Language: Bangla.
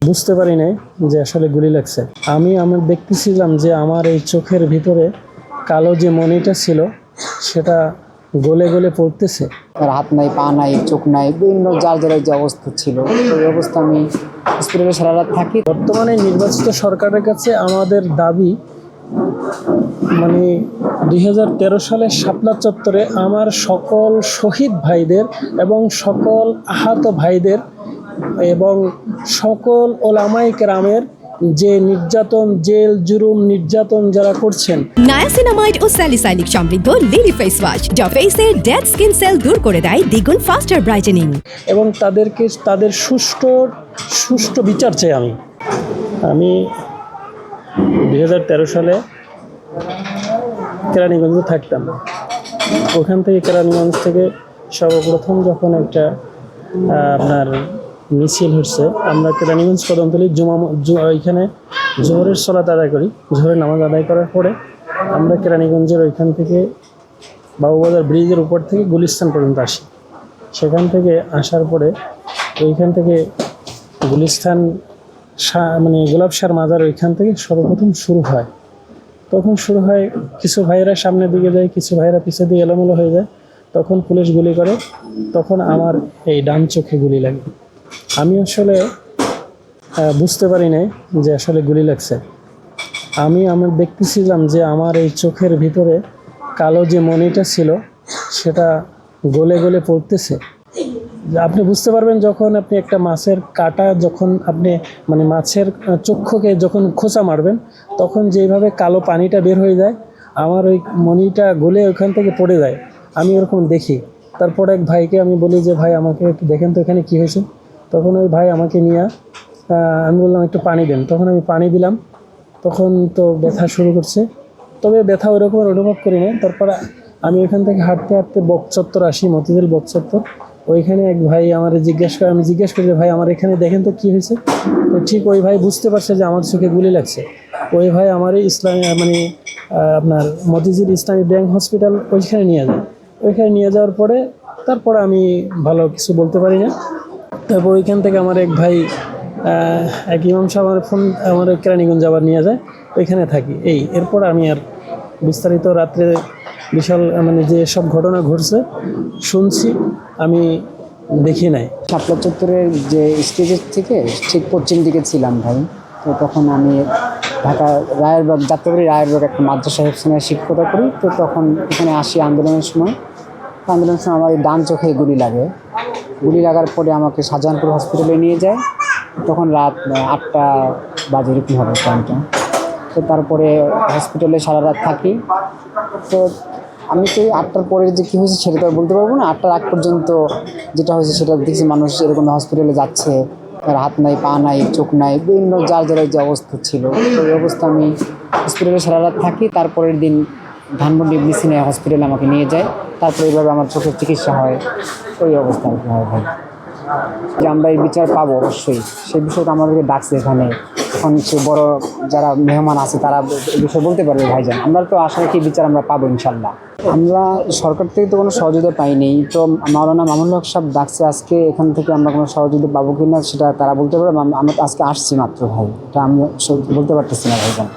বুঝতে পারি নাই যে আসলে গুলি লাগছে। আমি দেখতেছিলাম যে আমার এই চোখের ভিতরে কালো যে মণিটা ছিল সেটা গলে গলে পড়তেছে। তার হাত নাই, পা নাই, চোখ নাই, বিভিন্ন যার যার যে অবস্থা ছিল ওই অবস্থা আমি হসপিটালে সারা রাত থাকি। বর্তমানে নির্বাচিত সরকারের কাছে আমাদের দাবি, মানে 2013 সালের শাপলা চত্বরে আমার সকল শহীদ ভাইদের এবং সকল আহত ভাইদের এবং সকল ওলামায়ে কেরামের যে নির্যাতন, জেল জুলুম নির্যাতন যারা করছেন, নায়াসিনামাইড ও স্যালিসাইলিক সমৃদ্ধ লিলি ফেস ওয়াশ যা ফেসের ডেড স্কিন সেল দূর করে দেয় দ্বিগুণ ফাস্টার ব্রাইটেনিং। এবং তাদের সুষ্ঠু বিচার চাই। আমি 2013 সালে কেরানীগঞ্জে থাকতাম। ওখান থেকে কেরানীগঞ্জ থেকে সর্বপ্রথম যখন একটা আপনার মিছিল হচ্ছে, আমরা কেরানীগঞ্জ কদমতলী ওইখানে জোহরের সালাত আদায় করি। জোহরের নামাজ আদায় করার পরে আমরা কেরানীগঞ্জের ওইখান থেকে বাবুবাজার ব্রিজের উপর থেকে গুলিস্তান পর্যন্ত আসি। সেখান থেকে আসার পরে ওইখান থেকে গুলিস্তান মানে গোলাপ শাহ মাজার ওইখান থেকে সর্বপ্রথম শুরু হয়। তখন শুরু হয়, কিছু ভাইয়েরা সামনের দিকে যায়, কিছু ভাইয়েরা পিছের দিকে এলোমেলো হয়ে যায়। তখন পুলিশ গুলি করে, তখন আমার এই ডান চোখে গুলি লাগে। আমি আসলে বুঝতে পারি নাই যে আসলে গুলি লাগছে। আমি দেখতেছিলাম যে আমার এই চোখের ভিতরে কালো যে মণিটা ছিল সেটা গলে গলে পড়তেছে। আপনি বুঝতে পারবেন যখন আপনি একটা মাছের কাঁটা, যখন আপনি মানে মাছের চক্ষুকে যখন খোঁচা মারবেন, তখন যেভাবে কালো পানিটা বের হয়ে যায়, আমার ওই মণিটা গলে ওখান থেকে পড়ে যায়। আমি ওরকম দেখি। তারপর এক ভাইকে আমি বলি যে ভাই আমাকে একটু দেখেন তো এখানে কী হয়েছে। তখন ওই ভাই আমাকে নিয়ে আমি বললাম একটু পানি দেন। তখন আমি পানি দিলাম। তখন তো ব্যথা শুরু করছে, তবে ব্যথা ওইরকম অনুভব করি না। তারপর আমি ওইখান থেকে হাঁটতে হাঁটতে বকচত্বর আসি, মতিঝিল বকচত্বর। ওইখানে এক ভাই আমার আমি জিজ্ঞেস করি যে ভাই আমার এখানে দেখেন তো কী হয়েছে। তো ঠিক ওই ভাই বুঝতে পারছে যে আমার চোখে গুলি লাগছে। ওই ভাই আমার ইসলামী মানে আপনার মতিঝিল ইসলামী ব্যাংক হসপিটাল ওইখানে নিয়ে যায়। ওইখানে নিয়ে যাওয়ার পরে তারপরে আমি ভালো কিছু বলতে পারি না। তারপর ওইখান থেকে আমার এক ভাই এক ইমাম সাহেব আমার কেরানীগঞ্জ আবার নিয়ে যায়, ওইখানে থাকি। এরপর আমি আর বিস্তারিত রাত্রে বিশাল মানে যে সব ঘটনা ঘটছে শুনছি, আমি দেখি নাই। শাপলা চত্বরের যে স্টেজের থেকে ঠিক পশ্চিম দিকে ছিলাম ভাই। তো তখন আমি ঢাকা রায়েরবাগ যাত্রাবাড়ি রায়েরবাগ একটা মাদ্রাসা সেখানে শিক্ষকতা করি। তো তখন এখানে আসি আন্দোলনের সময়। আমার এই ডান চোখে গুলি লাগে। গুলি লাগার পরে আমাকে শাহজাহানপুর হসপিটালে নিয়ে যায়। তখন রাত 8টা বাজে এরকম হবে টাইমটা। তো তারপরে হসপিটালে সারা রাত থাকি। তো আমি তো 8টার পরে যে কী হয়েছে সেটা তো বলতে পারবো না। 8টার আগ পর্যন্ত যেটা হয়েছে সেটা দেখছি, মানুষ এরকম হসপিটালে যাচ্ছে, তার হাত নাই, পা নাই, চোখ নাই, বিভিন্ন যার যার যে অবস্থা ছিল ওই অবস্থা আমি হসপিটালে সারা রাত থাকি। তারপরের দিন ধানমন্ডি ইবনে হসপিটালে আমাকে নিয়ে যায়। তারপরে এইভাবে আমার চোখের চিকিৎসা হয়। ওই অবস্থা আর কি হয় ভাই। যে আমরা এই বিচার পাবো অবশ্যই, সেই বিষয়টা আমাদেরকে ডাকছে এখানে। এখন সে বড় যারা মেহমান আছে তারা এই বিষয়ে বলতে পারবে ভাইজান। আমরা তো আশা রাখি বিচার আমরা পাবো ইনশাল্লাহ। আমরা সরকার থেকে তো কোনো সহযোগিতা পাইনি। তো মাওলানা মামুনুল হক সাহেব ডাকছে আজকে, এখান থেকে আমরা কোনো সহযোগিতা পাবো কি না সেটা তারা বলতে পারবে। আমরা আজকে আসছি মাত্র ভাই, এটা আমি বলতে পারতেছি না ভাইজান।